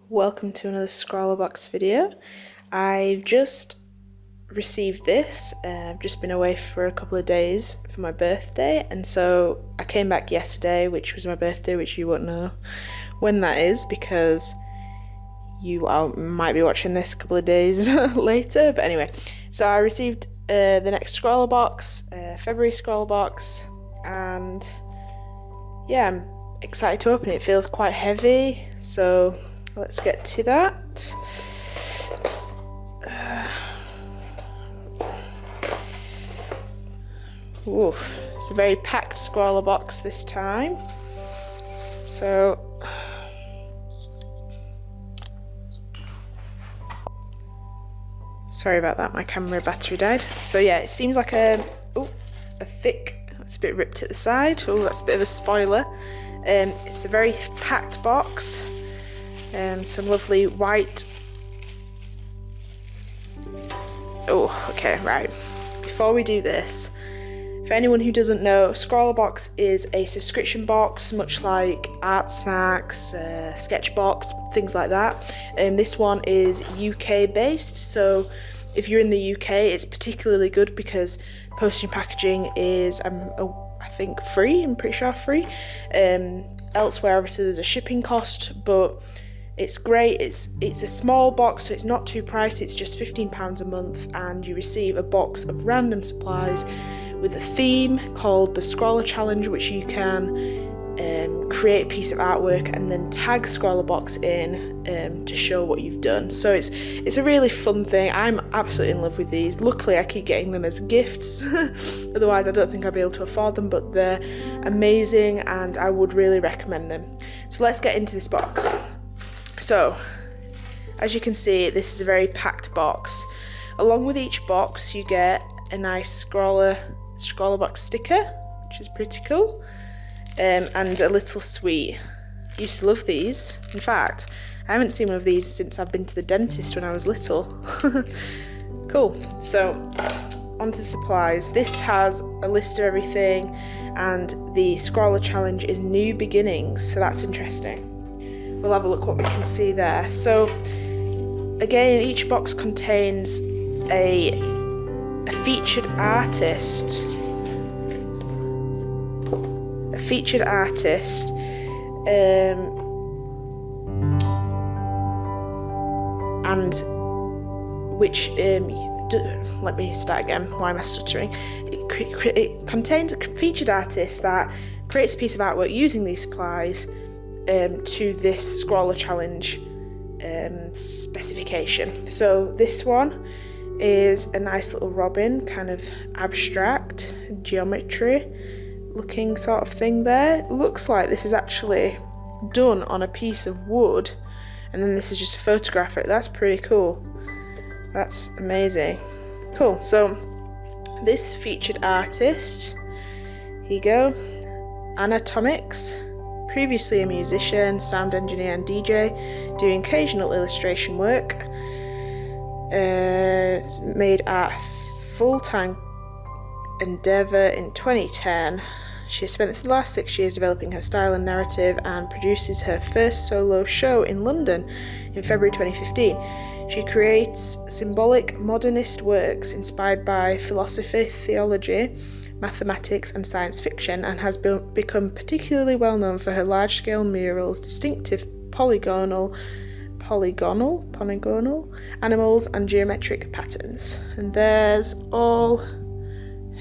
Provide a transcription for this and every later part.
Welcome to another ScrawlrBox video. I've just received this. I've just been away for a couple of days for my birthday, and so I came back yesterday, which was my birthday, which you won't know when that is because you might be watching this a couple of days later. But anyway, so I received the next ScrawlrBox, February ScrawlrBox, and yeah, I'm excited to open it. It feels quite heavy, so let's get to that. Oof, it's a very packed ScrawlrBox this time. So sorry about that, my camera battery died. So yeah, it seems like a thick, it's a bit ripped at the side. Oh, that's a bit of a spoiler. It's a very packed box. Some lovely white. Oh, okay, right. Before we do this, for anyone who doesn't know, ScrawlrBox is a subscription box, much like Art Snacks, Sketchbox, things like that. This one is UK based, so if you're in the UK, it's particularly good because postage and packaging is, I think, free. I'm pretty sure free. Elsewhere, obviously, there's a shipping cost, but it's great. It's a small box, so it's not too pricey. It's just £15 a month, and you receive a box of random supplies with a theme called the Scrawlr Challenge, which you can create a piece of artwork and then tag ScrawlrBox in to show what you've done. So it's a really fun thing. I'm absolutely in love with these. Luckily, I keep getting them as gifts. Otherwise, I don't think I'd be able to afford them, but they're amazing and I would really recommend them. So let's get into this box. So, as you can see, this is a very packed box. Along with each box, you get a nice ScrawlrBox sticker, which is pretty cool, and a little sweet. I used to love these. In fact, I haven't seen one of these since I've been to the dentist when I was little. Cool. So, onto the supplies. This has a list of everything, and the Scrawlr Challenge is New Beginnings, so that's interesting. We'll have a look what we can see there. So again, each box contains a featured artist. A featured artist. And which let me start again. Why am I stuttering? It contains a featured artist that creates a piece of artwork using these supplies to this Scrawlr Challenge specification. So this one is a nice little robin, kind of abstract geometry looking sort of thing there. It looks like this is actually done on a piece of wood, and then this is just a photograph of it. That's pretty cool. That's amazing. Cool. So this featured artist, here you go, Anatomics. Previously a musician, sound engineer and DJ, doing occasional illustration work. Made a full-time endeavour in 2010. She has spent the last 6 years developing her style and narrative and produces her first solo show in London in February 2015. She creates symbolic modernist works inspired by philosophy, theology, mathematics and science fiction, and has become particularly well known for her large-scale murals, distinctive polygonal animals and geometric patterns. And there's all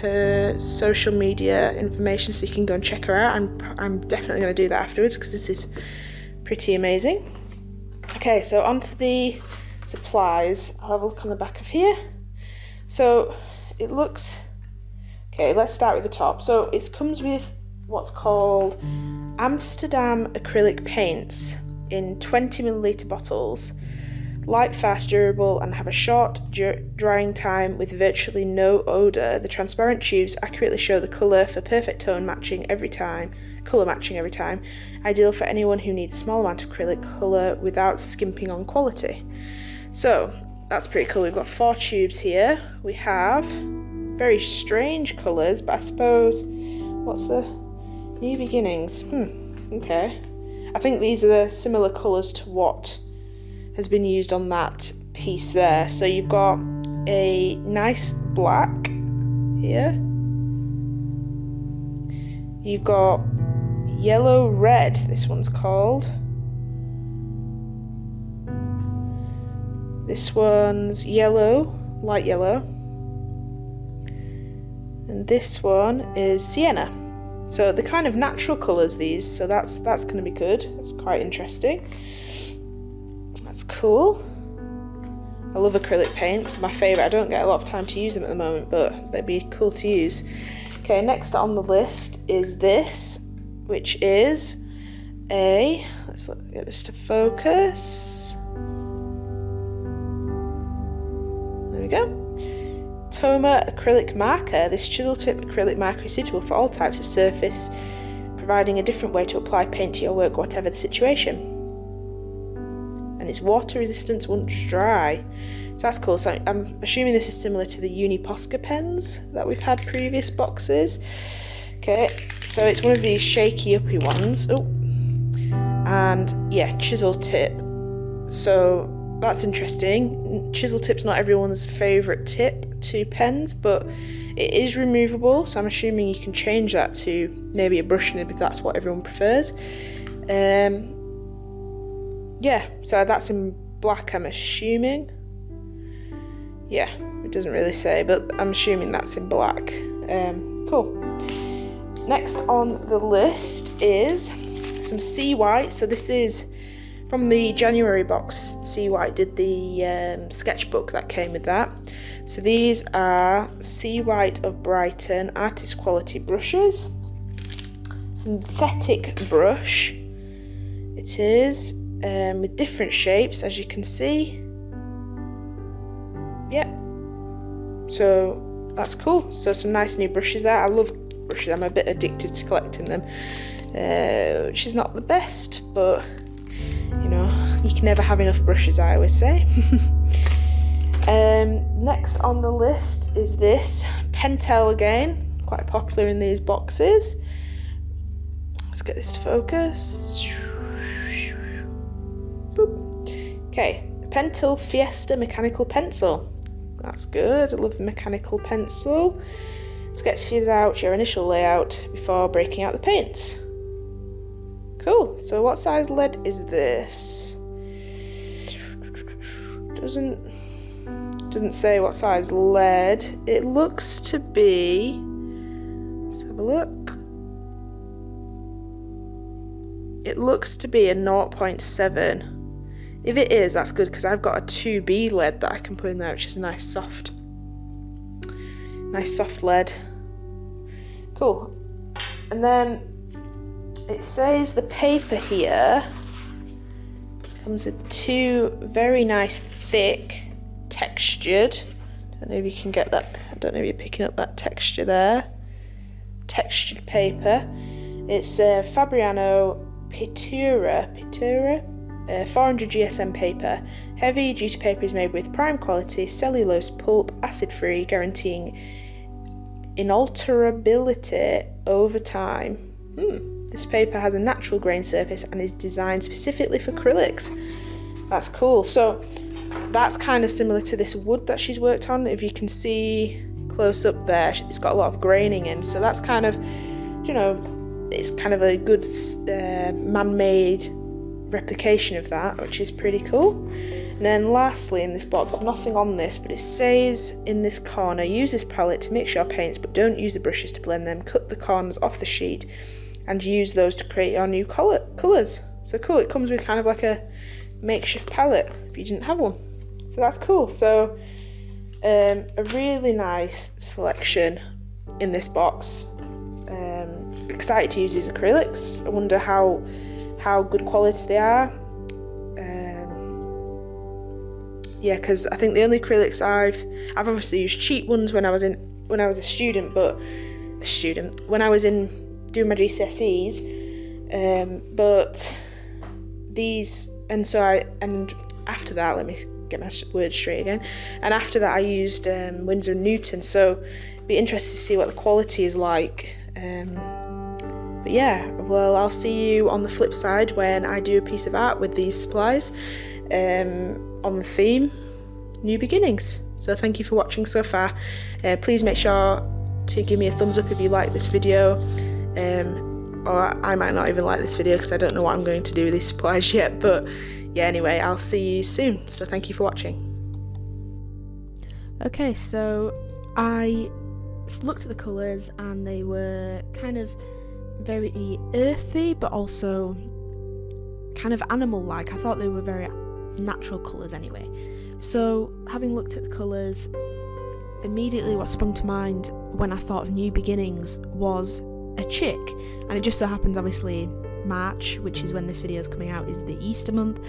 her social media information, so you can go and check her out. I'm definitely going to do that afterwards because this is pretty amazing. Okay, so onto the supplies. I'll have a look on the back of here. So it looks... Okay, let's start with the top. So it comes with what's called Amsterdam acrylic paints in 20ml bottles. Light, fast, durable, and have a short drying time with virtually no odour. The transparent tubes accurately show the colour for perfect tone matching every time. Colour matching every time. Ideal for anyone who needs a small amount of acrylic colour without skimping on quality. So that's pretty cool. We've got 4 tubes here. We have very strange colours, but I suppose, what's the New Beginnings? Okay. I think these are the similar colours to what has been used on that piece there. So you've got a nice black here. You've got yellow red, this one's called. This one's yellow, light yellow. And this one is sienna. So they're kind of natural colours, these, so that's going to be good. That's quite interesting. That's cool. I love acrylic paints, my favourite. I don't get a lot of time to use them at the moment, but they'd be cool to use. Okay, next on the list is this, which is a, let's get this to focus. There we go. Toma acrylic marker. This chisel tip acrylic marker is suitable for all types of surface, providing a different way to apply paint to your work, whatever the situation. And it's water resistant once dry. So that's cool. So I'm assuming this is similar to the Uni Posca pens that we've had previous boxes. Okay, so it's one of these shaky uppy ones. Oh, and yeah, chisel tip. So that's interesting. Chisel tip's not everyone's favourite tip to pens, but it is removable, so I'm assuming you can change that to maybe a brush nib if that's what everyone prefers. Yeah, so that's in black, I'm assuming. Yeah, it doesn't really say, but I'm assuming that's in black. Cool. Next on the list is some SeaWhite. So this is from the January box. SeaWhite did the sketchbook that came with that. So these are SeaWhite of Brighton artist quality brushes. Synthetic brush. It is with different shapes, as you can see. Yep. So that's cool. So some nice new brushes there. I love brushes. I'm a bit addicted to collecting them, which is not the best, but you know, you can never have enough brushes, I always say. Next on the list is this Pentel again, quite popular in these boxes. Let's get this to focus. Boop. Okay, Pentel Fiesta mechanical pencil. That's good. I love the mechanical pencil. Sketches out your initial layout before breaking out the paints. Cool. So what size lead is this? Doesn't say what size lead. It looks to be, let's have a look. It looks to be a 0.7. If it is, that's good, because I've got a 2B lead that I can put in there, which is a nice soft lead. Cool. And then it says the paper here comes with two very nice thick textured, I don't know if you can get that, I don't know if you're picking up that texture there, textured paper. It's Fabriano Pittura 400 GSM paper. Heavy duty paper is made with prime quality cellulose pulp, acid free, guaranteeing inalterability over time. This paper has a natural grain surface and is designed specifically for acrylics. That's cool. So that's kind of similar to this wood that she's worked on. If you can see close up there, it's got a lot of graining in, so that's kind of, you know, it's kind of a good man-made replication of that, which is pretty cool. And then lastly in this box, nothing on this, but it says in this corner, use this palette to mix your paints but don't use the brushes to blend them. Cut the corners off the sheet and use those to create your new colours. So cool, it comes with kind of like a makeshift palette if you didn't have one. So that's cool. So a really nice selection in this box. Excited to use these acrylics. I wonder how good quality they are. Yeah, because I think the only acrylics I've obviously used cheap ones when I was a student, but when I was in doing my GCSEs, but these, and after that, let me get my words straight again, and after that I used Winsor & Newton, so it'd be interesting to see what the quality is like But yeah, well, I'll see you on the flip side when I do a piece of art with these supplies on the theme New Beginnings. So thank you for watching so far. Please make sure to give me a thumbs up if you like this video, or I might not even like this video because I don't know what I'm going to do with these supplies yet, but yeah, anyway, I'll see you soon. So thank you for watching. Okay, so I looked at the colours and they were kind of very earthy but also kind of animal-like. I thought they were very natural colours anyway. So having looked at the colours, immediately what sprung to mind when I thought of New Beginnings was a chick, and it just so happens obviously March, which is when this video is coming out, is the Easter month,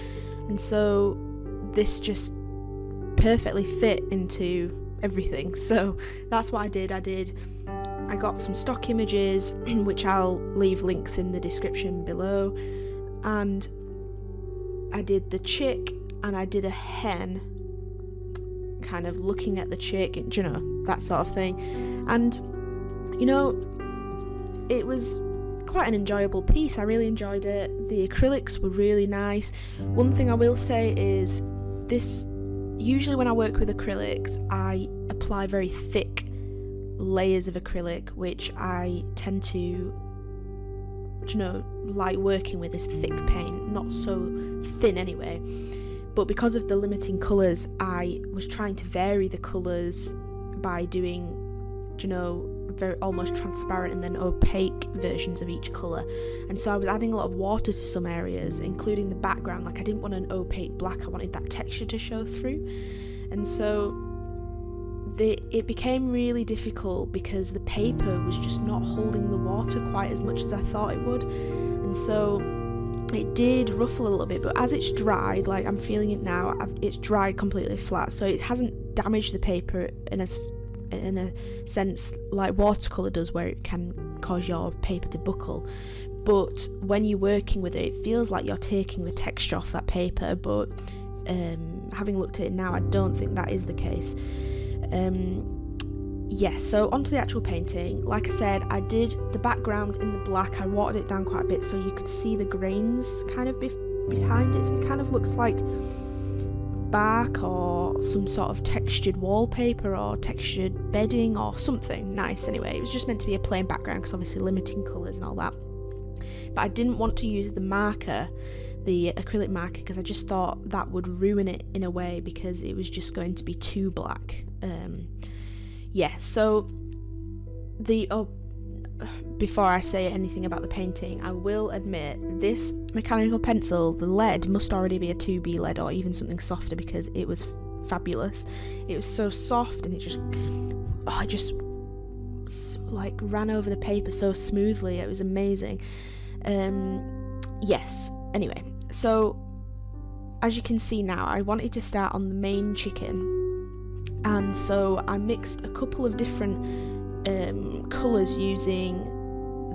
and so this just perfectly fit into everything. So that's what I did. I got some stock images which I'll leave links in the description below, and I did the chick and I did a hen kind of looking at the chick, and you know, that sort of thing. And you know, it was quite an enjoyable piece. I really enjoyed it. The acrylics were really nice. One thing I will say is this, usually when I work with acrylics I apply very thick layers of acrylic, which I tend to, you know, like working with this thick paint, not so thin anyway. But because of the limiting colours, I was trying to vary the colours by doing, you know, very almost transparent and then opaque versions of each colour. And so I was adding a lot of water to some areas, including the background. Like I didn't want an opaque black, I wanted that texture to show through. And so it became really difficult because the paper was just not holding the water quite as much as I thought it would. And so it did ruffle a little bit, but as it's dried, like I'm feeling it now, it's dried completely flat, so it hasn't damaged the paper in a sense like watercolour does, where it can cause your paper to buckle. But when you're working with it, it feels like you're taking the texture off that paper, but having looked at it now, I don't think that is the case. Yes, so onto the actual painting. Like I said, I did the background in the black. I watered it down quite a bit so you could see the grains kind of behind it, so it kind of looks like bark or some sort of textured wallpaper or textured bedding or something nice. Anyway, it was just meant to be a plain background because obviously limiting colours and all that. But I didn't want to use the marker, the acrylic marker, because I just thought that would ruin it in a way because it was just going to be too black. Yeah, so before I say anything about the painting, I will admit this mechanical pencil, the lead, must already be a 2B lead or even something softer because it was fabulous. It was so soft and it just like ran over the paper so smoothly. It was amazing. Yes, anyway, so as you can see now, I wanted to start on the main chicken. And so I mixed a couple of different colours using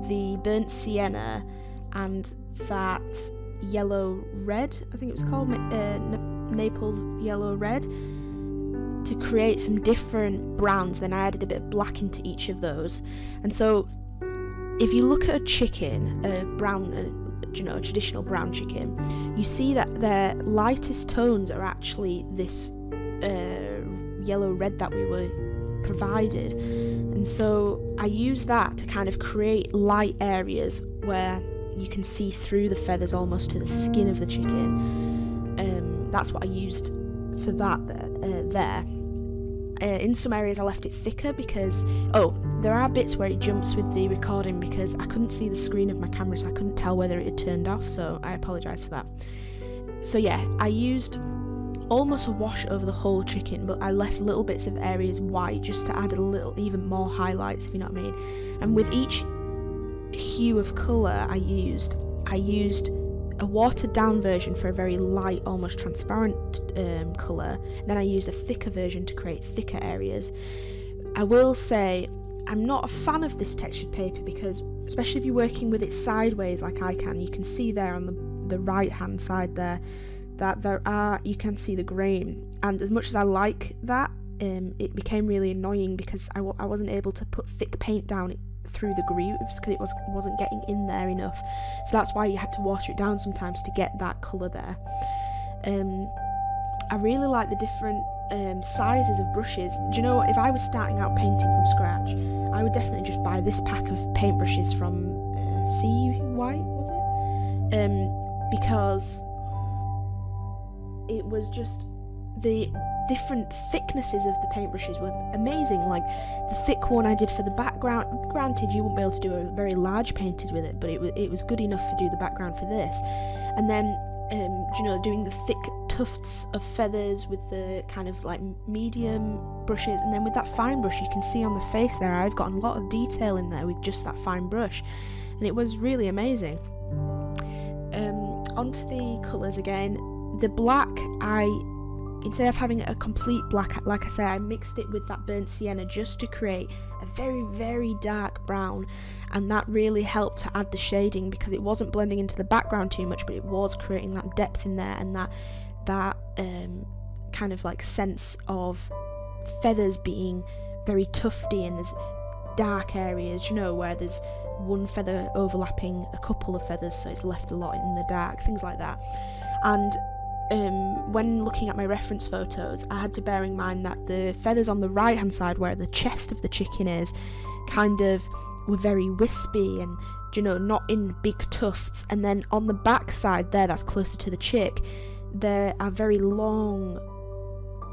the burnt sienna and that yellow red, I think it was called, Naples yellow red, to create some different browns. Then I added a bit of black into each of those. And so if you look at a chicken, a brown, you know, a traditional brown chicken, you see that their lightest tones are actually this yellow red that we were provided. And so I used that to kind of create light areas where you can see through the feathers almost to the skin of the chicken. That's what I used for that there. In some areas I left it thicker because there are bits where it jumps with the recording because I couldn't see the screen of my camera, so I couldn't tell whether it had turned off, so I apologise for that. So yeah, I used almost a wash over the whole chicken, but I left little bits of areas white just to add a little even more highlights, if you know what I mean. And with each hue of colour I used a watered down version for a very light, almost transparent colour, and then I used a thicker version to create thicker areas. I will say I'm not a fan of this textured paper because, especially if you're working with it sideways like I can, you can see there on the right hand side there that you can see the grain, and as much as I like that, it became really annoying because I wasn't able to put thick paint down through the grooves because it wasn't getting in there enough. So that's why you had to water it down sometimes to get that colour there. I really like the different sizes of brushes. Do you know, if I was starting out painting from scratch, I would definitely just buy this pack of paintbrushes from SeaWhite, was it? Because it was just, the different thicknesses of the paintbrushes were amazing. Like the thick one I did for the background, granted you won't be able to do a very large painted with it, but it was good enough to do the background for this. And then you know, doing the thick tufts of feathers with the kind of like medium brushes, and then with that fine brush, you can see on the face there I've got a lot of detail in there with just that fine brush, and it was really amazing. Onto the colours again. The black, instead of having a complete black, like I say, I mixed it with that burnt sienna just to create a very, very dark brown, and that really helped to add the shading because it wasn't blending into the background too much, but it was creating that depth in there, and that kind of like sense of feathers being very tufty, and there's dark areas, you know, where there's one feather overlapping a couple of feathers, so it's left a lot in the dark, things like that. And when looking at my reference photos, I had to bear in mind that the feathers on the right hand side, where the chest of the chicken is, kind of were very wispy and, you know, not in big tufts. And then on the back side there, that's closer to the chick, there are very long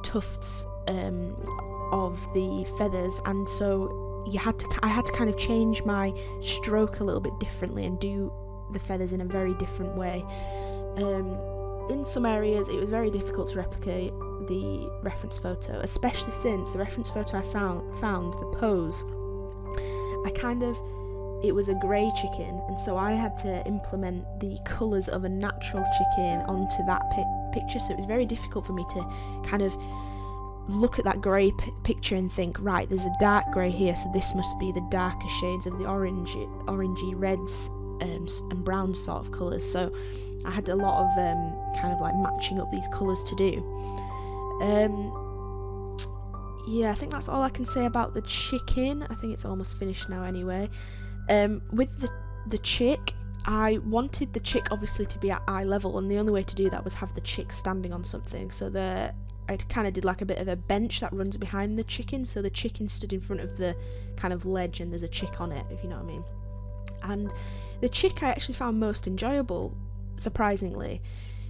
tufts of the feathers, and so I had to kind of change my stroke a little bit differently and do the feathers in a very different way. In some areas it was very difficult to replicate the reference photo, especially since the reference photo I found, the pose, it was a grey chicken, and so I had to implement the colours of a natural chicken onto that picture, so it was very difficult for me to kind of look at that grey picture and think, right, there's a dark grey here, so this must be the darker shades of the orangey reds and brown sort of colours. So I had a lot of kind of like matching up these colours to do. Yeah, I think that's all I can say about the chicken. I think it's almost finished now anyway. With the chick, I wanted the chick obviously to be at eye level, and the only way to do that was have the chick standing on something. So I kind of did like a bit of a bench that runs behind the chicken, so the chicken stood in front of the kind of ledge and there's a chick on it, if you know what I mean. And the chick I actually found most enjoyable, surprisingly,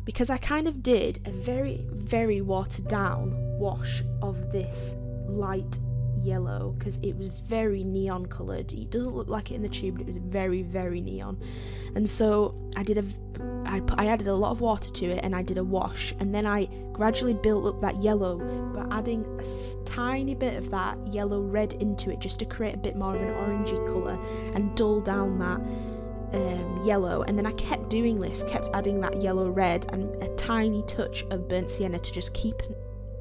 because I kind of did a very, very watered down wash of this light yellow, because it was very neon coloured. It doesn't look like it in the tube, but it was very, very neon. And so I added a lot of water to it, and I did a wash, and then I gradually built up that yellow by adding a tiny bit of that yellow red into it, just to create a bit more of an orangey colour and dull down that yellow. And then I kept doing this, kept adding that yellow red and a tiny touch of burnt sienna to just keep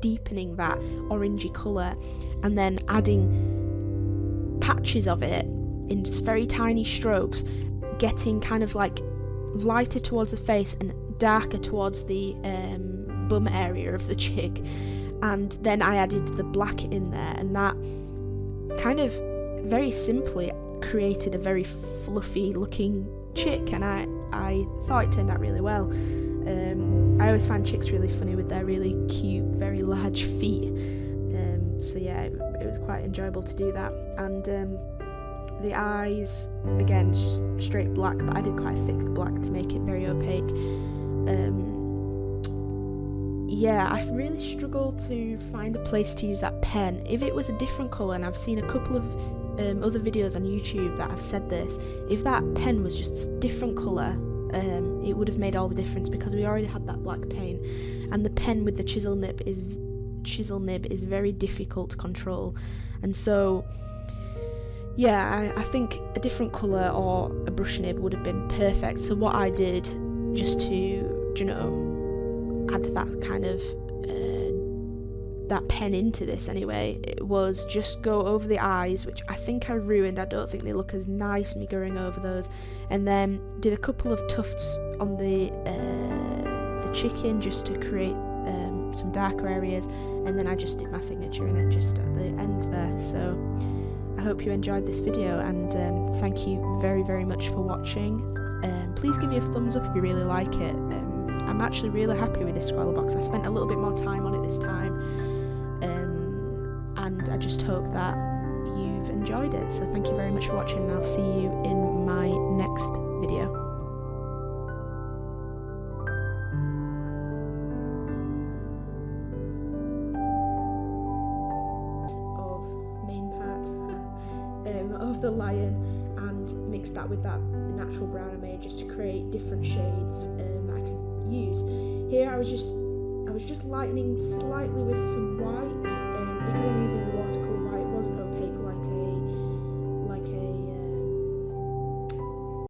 deepening that orangey colour, and then adding patches of it in just very tiny strokes, getting kind of like lighter towards the face and darker towards the bum area of the chick. And then I added the black in there, and that kind of very simply created a very fluffy looking chick, and I thought it turned out really well. I always find chicks really funny with their really cute, very large feet. So yeah, it was quite enjoyable to do that. And the eyes, again, it's just straight black, but I did quite thick black to make it very opaque. Yeah, I've really struggled to find a place to use that pen. If it was a different colour, and I've seen a couple of other videos on YouTube that have said this, if that pen was just a different colour, it would have made all the difference, because we already had that black paint, and the pen with the chisel nib is very difficult to control. And so yeah, I think a different colour or a brush nib would have been perfect. So what I did, just to, you know, add that kind of that pen into this anyway, it was just go over the eyes, which I think I ruined. I don't think they look as nice me going over those, and then did a couple of tufts on the chicken just to create some darker areas, and then I just did my signature in it just at the end there. So I hope you enjoyed this video, and thank you very, very much for watching. Please give me a thumbs up if you really like it. I'm actually really happy with this ScrawlrBox. I spent a little bit more time on it this time, and I just hope that you've enjoyed it. So thank you very much for watching, and I'll see you in my next video. Of the lion, and mix that with the natural brown I made just to create different shades that I could use. Here I was just lightening slightly with some white, because I'm using watercolour white. It wasn't opaque